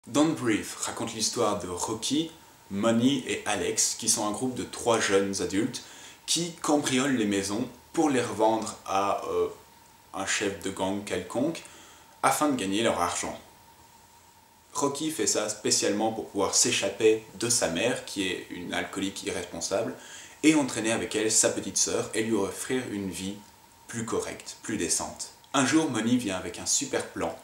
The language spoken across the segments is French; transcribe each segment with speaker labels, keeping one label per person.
Speaker 1: Don't Breathe raconte l'histoire de Rocky, Money et Alex, qui sont un groupe de 3 jeunes adultes qui cambriolent les maisons pour les revendre à un chef de gang quelconque afin de gagner leur argent. Rocky fait ça spécialement pour pouvoir s'échapper de sa mère, qui est une alcoolique irresponsable, et entraîner avec elle sa petite sœur et lui offrir une vie plus correcte, plus décente. Un jour, Money vient avec un super plan,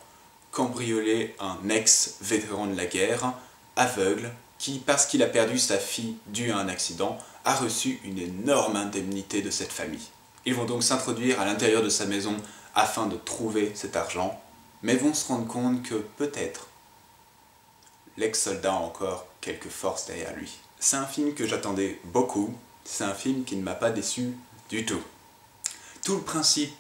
Speaker 1: cambrioler un ex-vétéran de la guerre, aveugle, qui, parce qu'il a perdu sa fille due à un accident, a reçu une énorme indemnité de cette famille. Ils vont donc s'introduire à l'intérieur de sa maison afin de trouver cet argent, mais vont se rendre compte que peut-être l'ex-soldat a encore quelques forces derrière lui. C'est un film que j'attendais beaucoup, c'est un film qui ne m'a pas déçu du tout. Tout le principe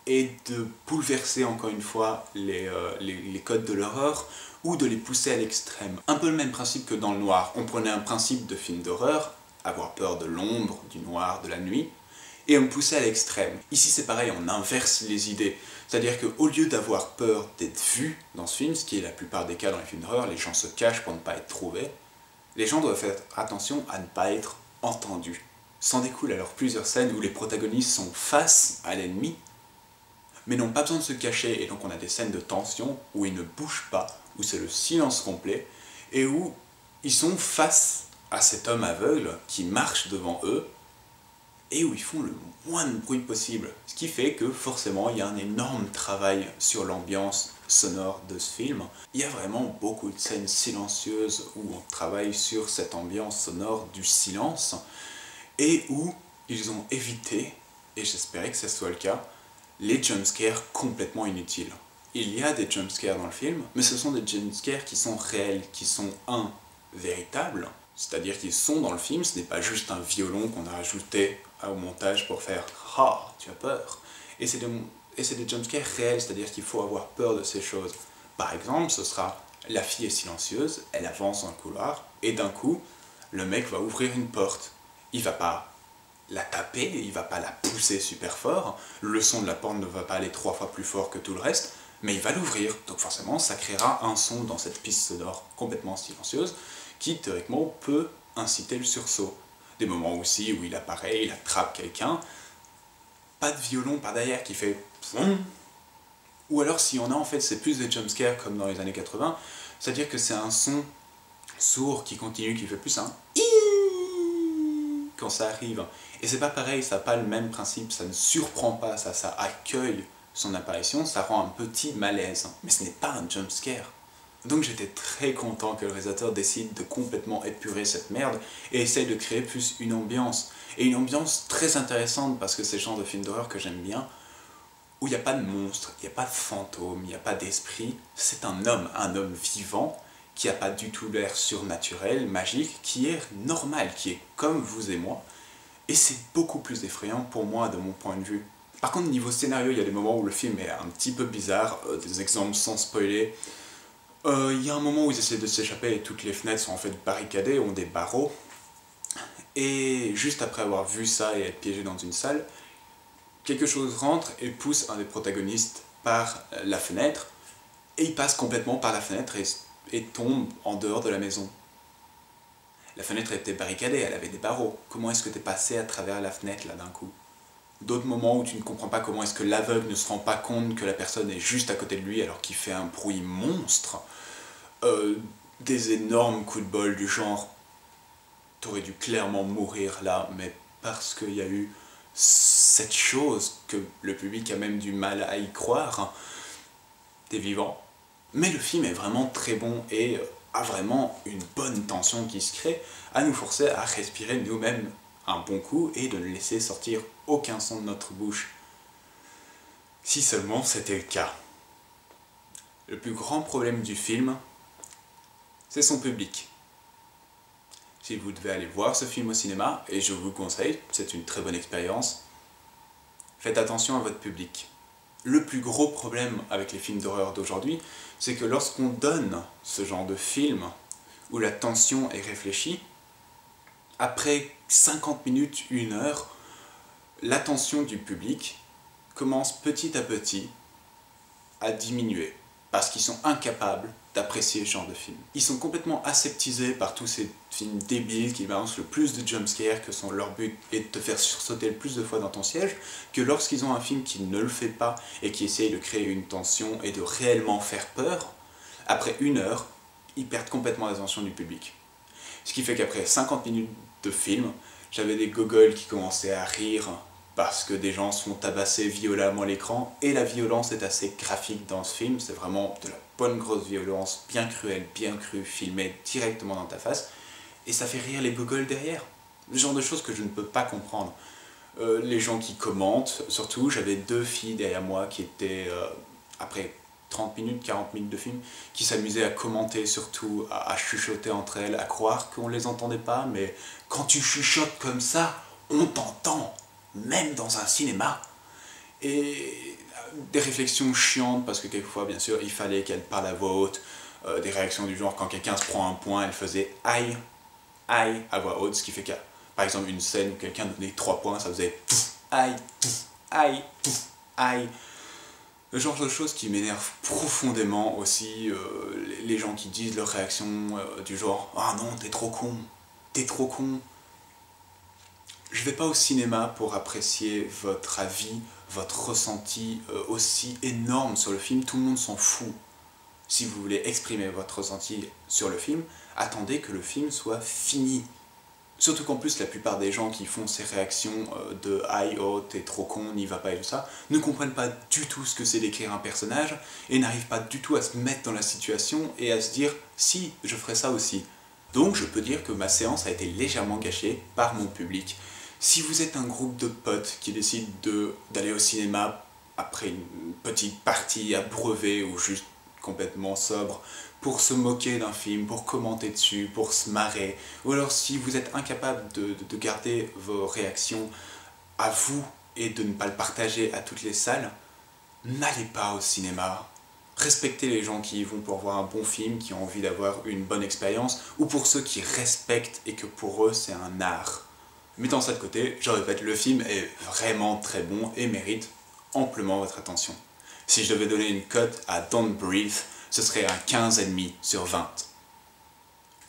Speaker 1: est de bouleverser encore une fois les codes de l'horreur ou de les pousser à l'extrême. Un peu le même principe que dans le noir. On prenait un principe de film d'horreur, avoir peur de l'ombre, du noir, de la nuit, et on le poussait à l'extrême. Ici c'est pareil, on inverse les idées. C'est-à-dire qu'au lieu d'avoir peur d'être vu dans ce film, ce qui est la plupart des cas dans les films d'horreur, les gens se cachent pour ne pas être trouvés, les gens doivent faire attention à ne pas être entendus. S'en découle alors plusieurs scènes où les protagonistes sont face à l'ennemi, mais n'ont pas besoin de se cacher, et donc on a des scènes de tension où ils ne bougent pas, où c'est le silence complet, et où ils sont face à cet homme aveugle qui marche devant eux, et où ils font le moins de bruit possible. Ce qui fait que forcément il y a un énorme travail sur l'ambiance sonore de ce film. Il y a vraiment beaucoup de scènes silencieuses où on travaille sur cette ambiance sonore du silence, et où ils ont évité, et j'espérais que ce soit le cas, les jumpscares complètement inutiles. Il y a des jumpscares dans le film, mais ce sont des jumpscares qui sont réels, qui sont véritables, c'est-à-dire qu'ils sont dans le film, ce n'est pas juste un violon qu'on a ajouté au montage pour faire « Ah, tu as peur !» Et c'est des jumpscares réels, c'est-à-dire qu'il faut avoir peur de ces choses. Par exemple, ce sera la fille est silencieuse, elle avance dans le couloir, et d'un coup, le mec va ouvrir une porte. Il va pas la taper, il va pas la pousser super fort, le son de la porte ne va pas aller 3 fois plus fort que tout le reste, mais il va l'ouvrir, donc forcément ça créera un son dans cette piste sonore complètement silencieuse, qui théoriquement peut inciter le sursaut. Des moments aussi où il apparaît, il attrape quelqu'un, pas de violon par derrière qui fait POUM, ou alors s'il y en a en fait c'est plus des jumpscares comme dans les années 80, c'est-à-dire que c'est un son sourd qui continue, qui fait plus un quand ça arrive. Et c'est pas pareil, ça n'a pas le même principe, ça ne surprend pas, ça accueille son apparition, ça rend un petit malaise. Mais ce n'est pas un jumpscare. Donc j'étais très content que le réalisateur décide de complètement épurer cette merde et essaye de créer plus une ambiance. Et une ambiance très intéressante parce que c'est le genre de film d'horreur que j'aime bien, où il n'y a pas de monstre, il n'y a pas de fantôme, il n'y a pas d'esprit. C'est un homme vivant, qui n'a pas du tout l'air surnaturel, magique, qui est normal, qui est comme vous et moi, et c'est beaucoup plus effrayant pour moi de mon point de vue. Par contre, niveau scénario, il y a des moments où le film est un petit peu bizarre, des exemples sans spoiler. Il y a un moment où ils essaient de s'échapper et toutes les fenêtres sont en fait barricadées, ont des barreaux, et juste après avoir vu ça et être piégé dans une salle, quelque chose rentre et pousse un des protagonistes par la fenêtre, et il passe complètement par la fenêtre et tombe en dehors de la maison. La fenêtre était barricadée, elle avait des barreaux. Comment est-ce que tu es passé à travers la fenêtre là d'un coup? D'autres moments où tu ne comprends pas comment est-ce que l'aveugle ne se rend pas compte que la personne est juste à côté de lui alors qu'il fait un bruit monstre. Des énormes coups de bol du genre t'aurais dû clairement mourir là, mais parce qu'il y a eu cette chose que le public a même du mal à y croire, t'es vivant. Mais le film est vraiment très bon et a vraiment une bonne tension qui se crée, à nous forcer à respirer nous-mêmes un bon coup et de ne laisser sortir aucun son de notre bouche. Si seulement c'était le cas. Le plus grand problème du film, c'est son public. Si vous devez aller voir ce film au cinéma, et je vous le conseille, c'est une très bonne expérience, faites attention à votre public. Le plus gros problème avec les films d'horreur d'aujourd'hui, c'est que lorsqu'on donne ce genre de film, où la tension est réfléchie, après 50 minutes, 1 heure, l'attention du public commence petit à petit à diminuer. parce qu'ils sont incapables d'apprécier ce genre de film. Ils sont complètement aseptisés par tous ces films débiles qui balancent le plus de jumpscares, que leur but est de te faire sursauter le plus de fois dans ton siège, que lorsqu'ils ont un film qui ne le fait pas et qui essaye de créer une tension et de réellement faire peur, après 1 heure, ils perdent complètement l'attention du public. Ce qui fait qu'après 50 minutes de film, j'avais des gogoles qui commençaient à rire parce que des gens se font tabasser violemment à l'écran, et la violence est assez graphique dans ce film, c'est vraiment de la bonne grosse violence, bien cruelle, bien crue, filmée directement dans ta face, et ça fait rire les gogoles derrière. Le genre de choses que je ne peux pas comprendre. Les gens qui commentent, surtout, j'avais 2 filles derrière moi qui étaient, après 30 minutes, 40 minutes de film, qui s'amusaient à commenter, surtout à chuchoter entre elles, à croire qu'on les entendait pas, mais quand tu chuchotes comme ça, on t'entend, même dans un cinéma. Et des réflexions chiantes, parce que quelquefois, bien sûr, il fallait qu'elle parle à voix haute, des réactions du genre, quand quelqu'un se prend un point, elle faisait « aïe », « aïe » à voix haute, ce qui fait que, par exemple, une scène où quelqu'un donnait 3 points, ça faisait « aïe », « aïe », « aïe ». Le genre de choses qui m'énerve profondément aussi, les gens qui disent leurs réactions du genre « ah non, t'es trop con, t'es trop con ». Je vais pas au cinéma pour apprécier votre avis, votre ressenti aussi énorme sur le film, tout le monde s'en fout. Si vous voulez exprimer votre ressenti sur le film, attendez que le film soit fini. Surtout qu'en plus, la plupart des gens qui font ces réactions de « aïe, oh, t'es trop con, n'y va pas » et tout ça, ne comprennent pas du tout ce que c'est d'écrire un personnage, et n'arrivent pas du tout à se mettre dans la situation et à se dire « si, je ferai ça aussi ». Donc je peux dire que ma séance a été légèrement gâchée par mon public. Si vous êtes un groupe de potes qui décident d'aller au cinéma après une petite partie abreuvée ou juste complètement sobre, pour se moquer d'un film, pour commenter dessus, pour se marrer, ou alors si vous êtes incapable de garder vos réactions à vous et de ne pas le partager à toutes les salles, n'allez pas au cinéma. Respectez les gens qui y vont pour voir un bon film, qui ont envie d'avoir une bonne expérience, ou pour ceux qui respectent et que pour eux c'est un art. Mettant ça de côté, je répète, le film est vraiment très bon et mérite amplement votre attention. Si je devais donner une cote à Don't Breathe, ce serait un 15,5 sur 20.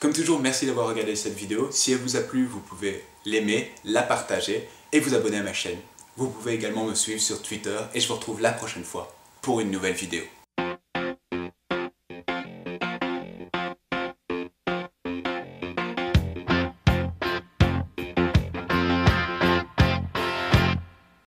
Speaker 1: Comme toujours, merci d'avoir regardé cette vidéo. Si elle vous a plu, vous pouvez l'aimer, la partager et vous abonner à ma chaîne. Vous pouvez également me suivre sur Twitter et je vous retrouve la prochaine fois pour une nouvelle vidéo.